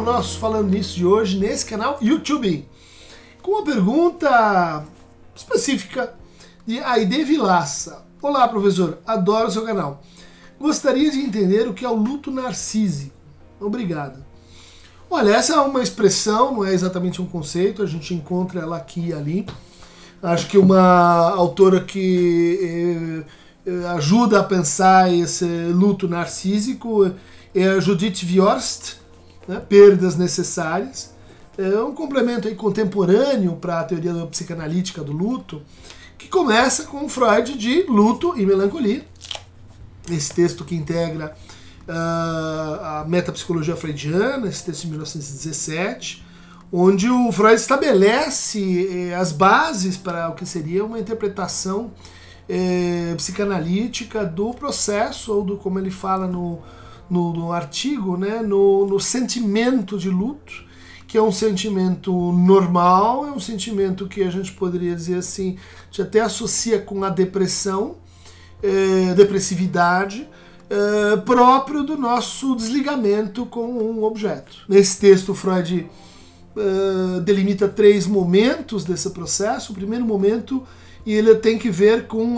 nosso Falando Nisso de hoje nesse canal YouTube, com uma pergunta específica de Aide Vilaça. Olá, professor, adoro o seu canal. Gostaria de entender o que é o luto narcísico. Obrigado. Olha, essa é uma expressão, não é exatamente um conceito, a gente encontra ela aqui e ali. Acho que uma autora que ajuda a pensar esse luto narcísico é a Judith Viorst, né? Perdas Necessárias. É um complemento aí contemporâneo para a teoria psicanalítica do luto, que começa com Freud de Luto e Melancolia, esse texto que integra a metapsicologia freudiana, esse texto de 1917, onde o Freud estabelece as bases para o que seria uma interpretação psicanalítica do processo, ou do, como ele fala no artigo, né, no sentimento de luto, que é um sentimento normal, é um sentimento que a gente poderia dizer assim, a gente até associa com a depressão, depressividade, próprio do nosso desligamento com um objeto. Nesse texto, Freud delimita 3 momentos desse processo. O primeiro momento, ele tem que ver com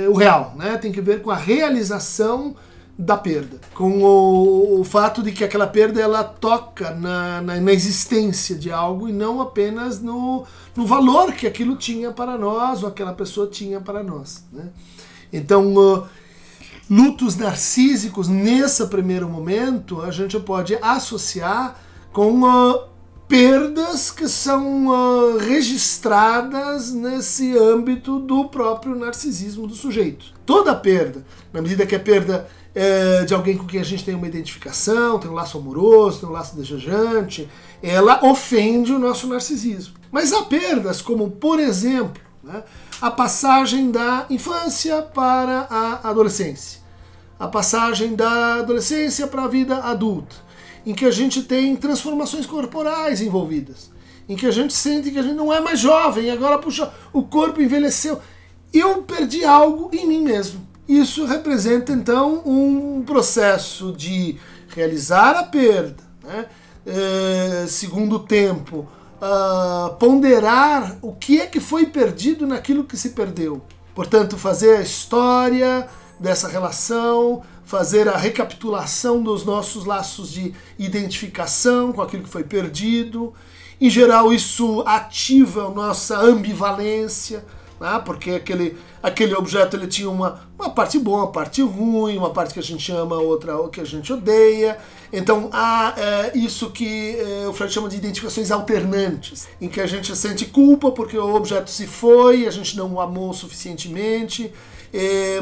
o real, né? Tem que ver com a realização da perda, com o fato de que aquela perda ela toca na existência de algo e não apenas no valor que aquilo tinha para nós ou aquela pessoa tinha para nós, né? Então, lutos narcísicos, nesse primeiro momento, a gente pode associar com perdas que são registradas nesse âmbito do próprio narcisismo do sujeito. Toda perda, na medida que a perda de alguém com quem a gente tem uma identificação, tem um laço amoroso, tem um laço desejante, ela ofende o nosso narcisismo. Mas há perdas como, por exemplo, né, a passagem da infância para a adolescência, a passagem da adolescência para a vida adulta, em que a gente tem transformações corporais envolvidas, em que a gente sente que a gente não é mais jovem, agora, puxa, o corpo envelheceu. Eu perdi algo em mim mesmo. Isso representa, então, um processo de realizar a perda, né? Segundo tempo, ponderar o que é que foi perdido naquilo que se perdeu. Portanto, fazer a história dessa relação, fazer a recapitulação dos nossos laços de identificação com aquilo que foi perdido. Em geral, isso ativa a nossa ambivalência, né? Porque aquele objeto ele tinha uma parte boa, uma parte ruim, uma parte que a gente ama, outra que a gente odeia. Então há isso que o Freud chama de identificações alternantes, em que a gente sente culpa porque o objeto se foi, a gente não o amou suficientemente,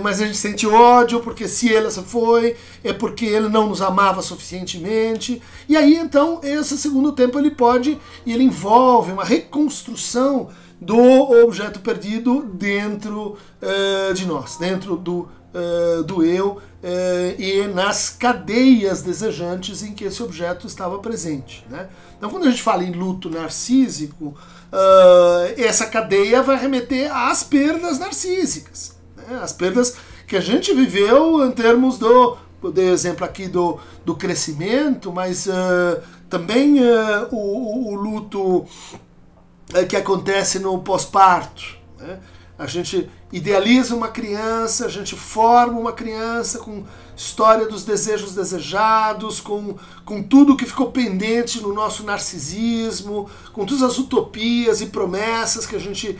mas a gente sente ódio porque se ele se foi, é porque ele não nos amava suficientemente. E aí então esse segundo tempo ele envolve uma reconstrução do objeto perdido dentro de nós, dentro do eu e nas cadeias desejantes em que esse objeto estava presente, né? Então, quando a gente fala em luto narcísico, essa cadeia vai remeter às perdas narcísicas, né? As perdas que a gente viveu em termos eu dei exemplo aqui do crescimento, mas também o luto que acontece no pós-parto, né? A gente idealiza uma criança, a gente forma uma criança com história dos desejos desejados, com tudo que ficou pendente no nosso narcisismo, com todas as utopias e promessas que a gente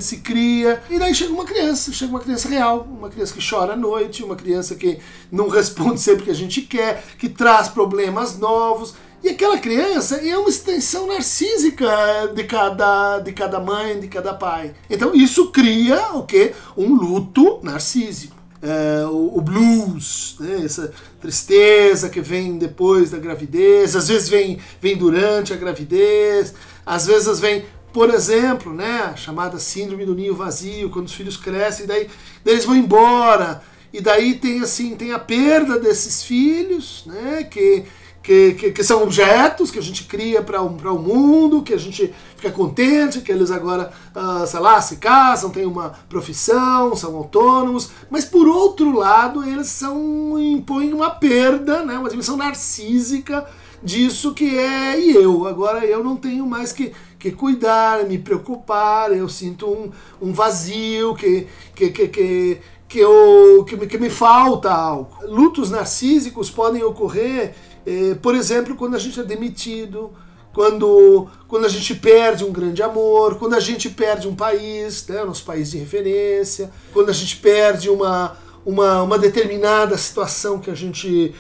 se cria. E daí chega uma criança real, uma criança que chora à noite, uma criança que não responde sempre o que a gente quer, que traz problemas novos. E aquela criança é uma extensão narcísica de cada mãe, de cada pai. Então isso cria o quê? Um luto narcísico. O blues, né? Essa tristeza que vem depois da gravidez, às vezes vem durante a gravidez, às vezes vem, por exemplo, né, a chamada síndrome do ninho vazio, quando os filhos crescem, daí eles vão embora, e daí tem a perda desses filhos, né, que são objetos que a gente cria para o mundo, que a gente fica contente, que eles agora, sei lá, se casam, têm uma profissão, são autônomos, mas por outro lado eles impõem uma perda, né, uma dimensão narcísica disso que é eu. Agora eu não tenho mais que cuidar, me preocupar, eu sinto um vazio, que me falta algo. Lutos narcísicos podem ocorrer, por exemplo, quando a gente é demitido, quando a gente perde um grande amor, quando a gente perde um país, né, nosso país de referência, quando a gente perde uma determinada situação que a gente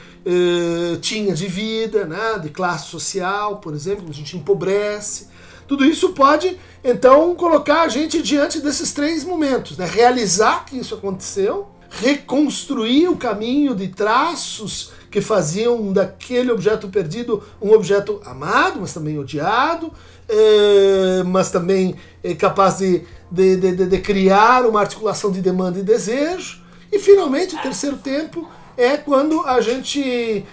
tinha de vida, né, de classe social, por exemplo, a gente empobrece. Tudo isso pode, então, colocar a gente diante desses três momentos, né? Realizar que isso aconteceu, reconstruir o caminho de traços que faziam daquele objeto perdido um objeto amado, mas também odiado, mas também capaz de criar uma articulação de demanda e desejo. E, finalmente, o terceiro tempo é quando a gente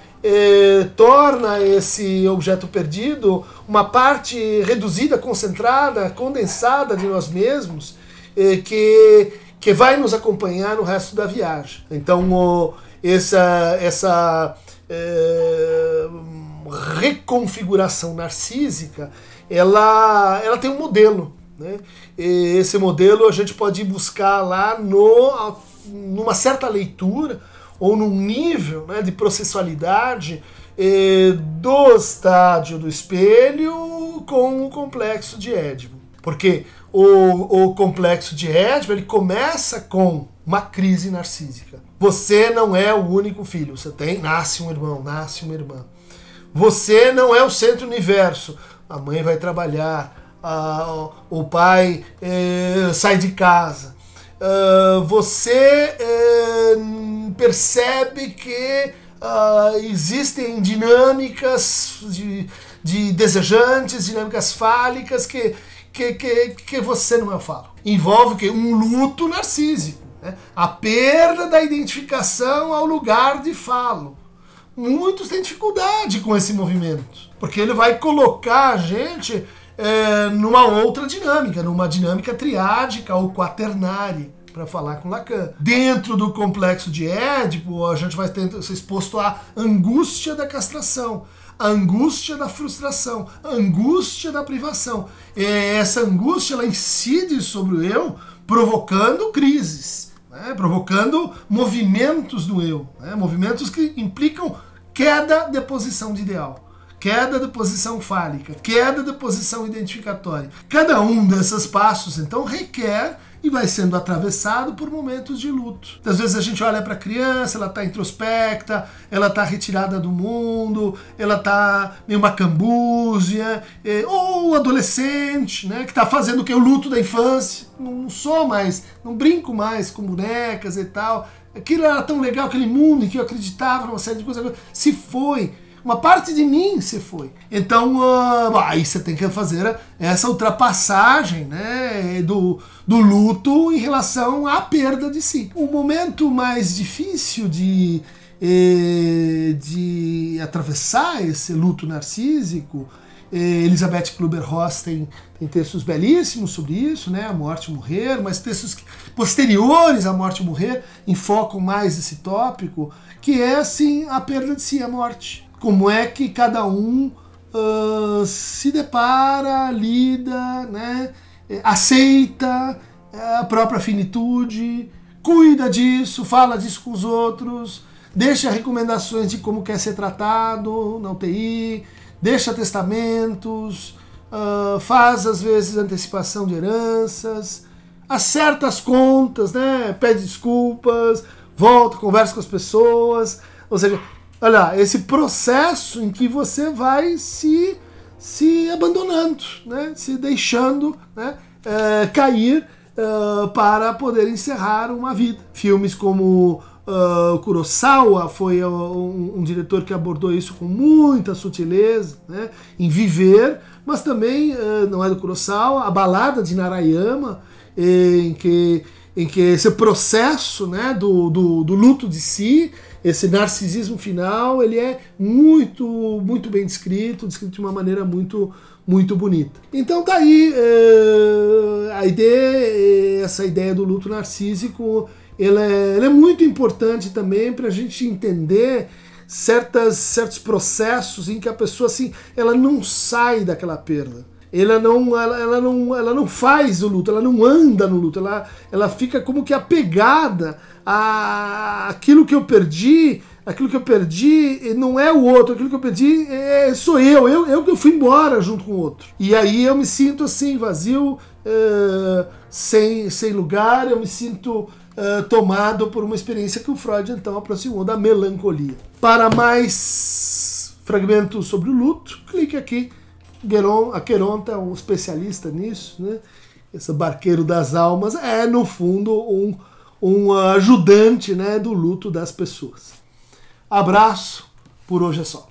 torna esse objeto perdido uma parte reduzida, concentrada, condensada de nós mesmos, que vai nos acompanhar no resto da viagem. Então, essa reconfiguração narcísica, ela tem um modelo, né? E esse modelo a gente pode ir buscar lá numa certa leitura ou num nível, né, de processualidade do estádio do espelho com o complexo de Édipo. Porque o complexo de Édipo, ele começa com uma crise narcísica. Você não é o único filho, nasce um irmão, nasce uma irmã. Você não é o centro do universo. A mãe vai trabalhar, o pai sai de casa. Você percebe que existem dinâmicas de desejantes, dinâmicas fálicas que você não é falo. Envolve o quê? Um luto narcísico, né? A perda da identificação ao lugar de falo. Muitos têm dificuldade com esse movimento, porque ele vai colocar a gente numa outra dinâmica, numa dinâmica triádica ou quaternária, para falar com Lacan. Dentro do complexo de Édipo, a gente vai ser exposto à angústia da castração, a angústia da frustração, a angústia da privação. Essa angústia, ela incide sobre o eu, provocando crises, né? Provocando movimentos do eu, né? Movimentos que implicam queda de posição de ideal, queda de posição fálica, queda de posição identificatória. Cada um desses passos, então, requer e vai sendo atravessado por momentos de luto. Às vezes a gente olha para a criança, ela está introspecta, ela está retirada do mundo, ela está meio macambúzia, ou o adolescente, né, que está fazendo o que? O luto da infância. Não sou mais, não brinco mais com bonecas e tal. Aquilo era tão legal, aquele mundo em que eu acreditava numa série de coisas. Se foi. Uma parte de mim se foi. Então, aí você tem que fazer essa ultrapassagem, né, do luto em relação à perda de si. O momento mais difícil de atravessar esse luto narcísico, Elisabeth Kübler-Ross tem textos belíssimos sobre isso, né, A Morte e o Morrer, mas textos posteriores à Morte e o Morrer enfocam mais esse tópico, que é, assim, a perda de si, a morte. Como é que cada um se depara, lida, né, aceita a própria finitude, cuida disso, fala disso com os outros, deixa recomendações de como quer ser tratado na UTI, deixa testamentos, faz às vezes antecipação de heranças, acerta as contas, né, pede desculpas, volta, conversa com as pessoas, ou seja, olha, esse processo em que você vai se abandonando, né? Se deixando, né, cair para poder encerrar uma vida. Filmes como Kurosawa foi um diretor que abordou isso com muita sutileza, né, em Viver, mas também, não é do Kurosawa, A Balada de Narayama, em que esse processo, né, do luto de si, esse narcisismo final, ele é muito, muito bem descrito de uma maneira muito, muito bonita. Então tá aí essa ideia do luto narcísico, ela é muito importante também para a gente entender certos processos em que a pessoa assim, ela não sai daquela perda. Ela não faz o luto, ela não anda no luto, ela fica como que apegada àquilo que eu perdi. Aquilo que eu perdi não é o outro, aquilo que eu perdi sou eu que fui embora junto com o outro. E aí eu me sinto assim, vazio, sem lugar, eu me sinto tomado por uma experiência que o Freud então aproximou da melancolia. Para mais fragmentos sobre o luto, clique aqui. A Queronta é um especialista nisso, né? Esse barqueiro das almas é, no fundo, um ajudante, né, do luto das pessoas. Abraço, por hoje é só.